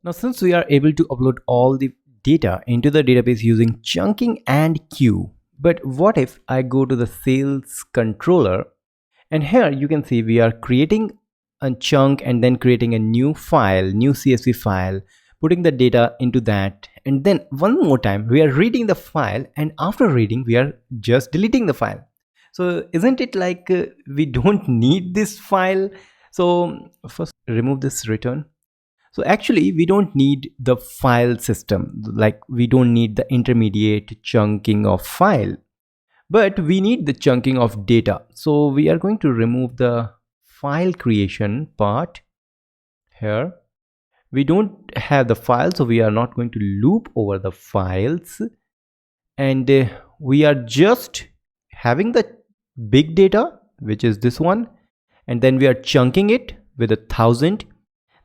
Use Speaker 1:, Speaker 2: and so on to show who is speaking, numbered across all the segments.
Speaker 1: Now, since we are able to upload all the data into the database using chunking and queue, but what if I go to the sales controller, and here you can see we are creating a chunk and then creating a new file, new CSV file, putting the data into that, and then one more time we are reading the file, and after reading we are just deleting the file. So isn't it like we don't need this file? So first remove this return. So actually we don't need the file system, like we don't need the intermediate chunking of file, but we need the chunking of data. So we are going to remove the file creation part. Here we don't have the file, so we are not going to loop over the files, and we are just having the big data, which is this one, and then we are chunking it with 1,000,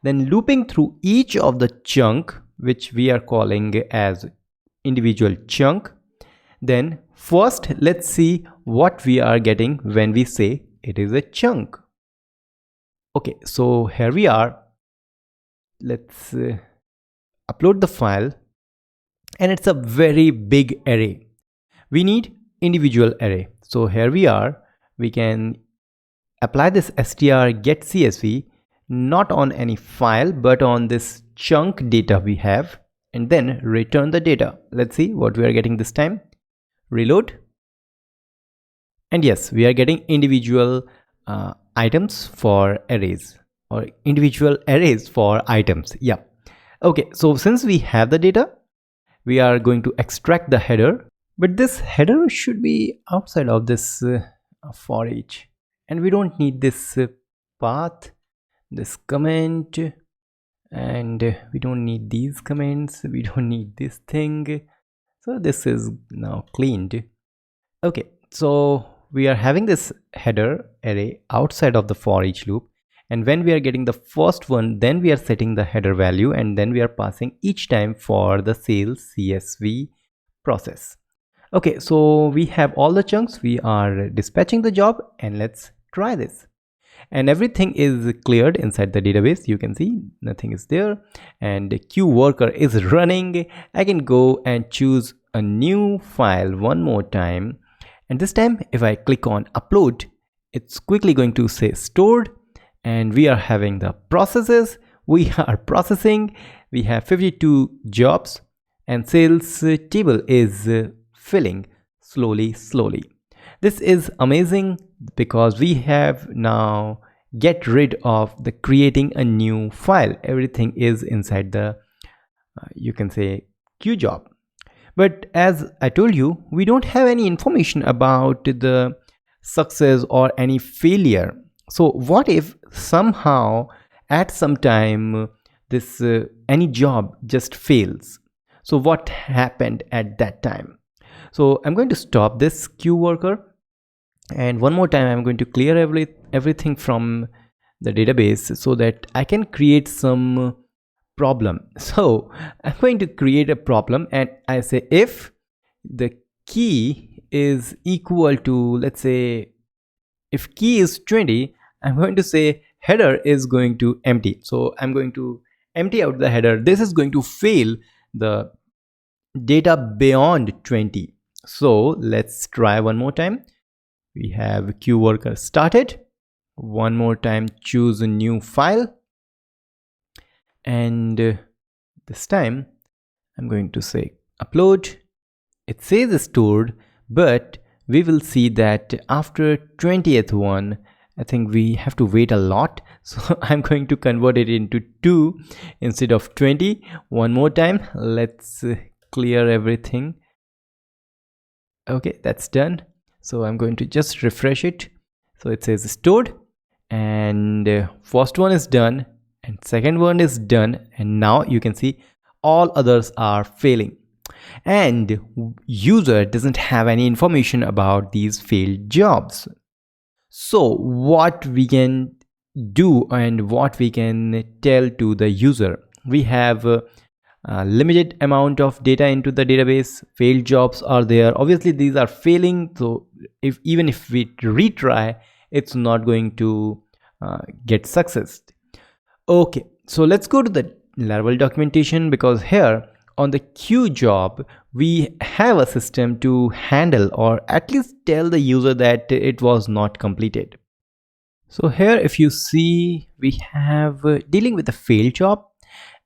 Speaker 1: then looping through each of the chunk, which we are calling as individual chunk. Then first let's see what we are getting when we say it is a chunk. Okay, so here we are. Let's upload the file, and it's a very big array. We need individual array. So here we are. We can apply this str get CSV not on any file but on this chunk data we have, and then return the data. Let's see what we are getting this time. Reload, and yes, we are getting individual items for arrays, or individual arrays for items. Yeah. Okay, so since we have the data, we are going to extract the header, but this header should be outside of this for each, and we don't need this path, this comment, and we don't need these comments, we don't need this thing. So this is now cleaned. Okay, so we are having this header array outside of the for each loop, and when we are getting the first one, then we are setting the header value, and then we are passing each time for the sales CSV process. Okay, so we have all the chunks, we are dispatching the job, and let's try this. And everything is cleared inside the database. You can see nothing is there, and the queue worker is running. I can go and choose a new file one more time, and this time if I click on upload, it's quickly going to say stored, and we are having the processes. We are processing. We have 52 jobs, and sales table is filling slowly. This is amazing because we have now get rid of the creating a new file. Everything is inside the you can say queue job. But as I told you, we don't have any information about the success or any failure. So what if somehow at some time this any job just fails? So what happened at that time? So I'm going to stop this queue worker, and one more time I'm going to clear everything from the database so that I can create some problem. So I'm going to create a problem, and I say if the key is equal to, let's say if key is 20, I'm going to say header is going to empty. So I'm going to empty out the header. This is going to fail the data beyond 20. So let's try one more time. We have queue worker started. One more time, choose a new file, and this time I'm going to say upload. It says stored, but we will see that after 20th one, I think we have to wait a lot. So I'm going to convert it into 2 instead of 20. One more time, let's clear everything. Okay, that's done. So I'm going to just refresh it. So it says stored, and first one is done, and second one is done, and now you can see all others are failing, and user doesn't have any information about these failed jobs. So what we can do and what we can tell to the user, we have a limited amount of data into the database. Failed jobs are there. Obviously these are failing, so even if we retry, it's not going to get success. Okay, so let's go to the Laravel documentation, because here on the queue job we have a system to handle or at least tell the user that it was not completed. So here if you see, we have dealing with a failed job,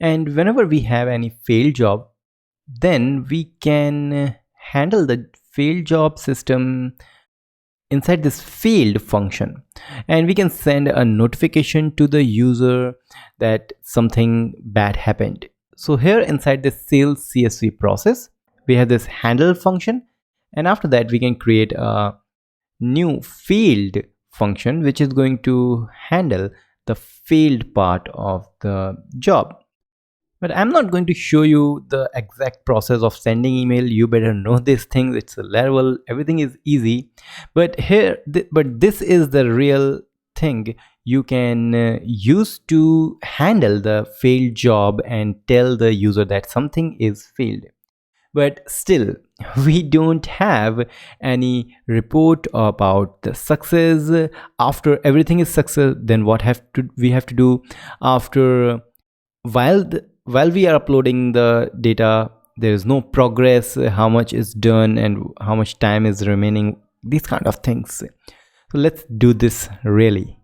Speaker 1: and whenever we have any failed job, then we can handle the failed job system inside this failed function, and we can send a notification to the user that something bad happened. So here inside this sales CSV process, we have this handle function, and after that we can create a new failed function which is going to handle the failed part of the job. But I'm not going to show you the exact process of sending email. You better know these things. It's a Laravel, everything is easy. But this is the real thing you can use to handle the failed job and tell the user that something is failed. But still, we don't have any report about the success. After everything is success, then what we have to do after, while we are uploading the data, there is no progress, how much is done and how much time is remaining, these kind of things. So let's do this really.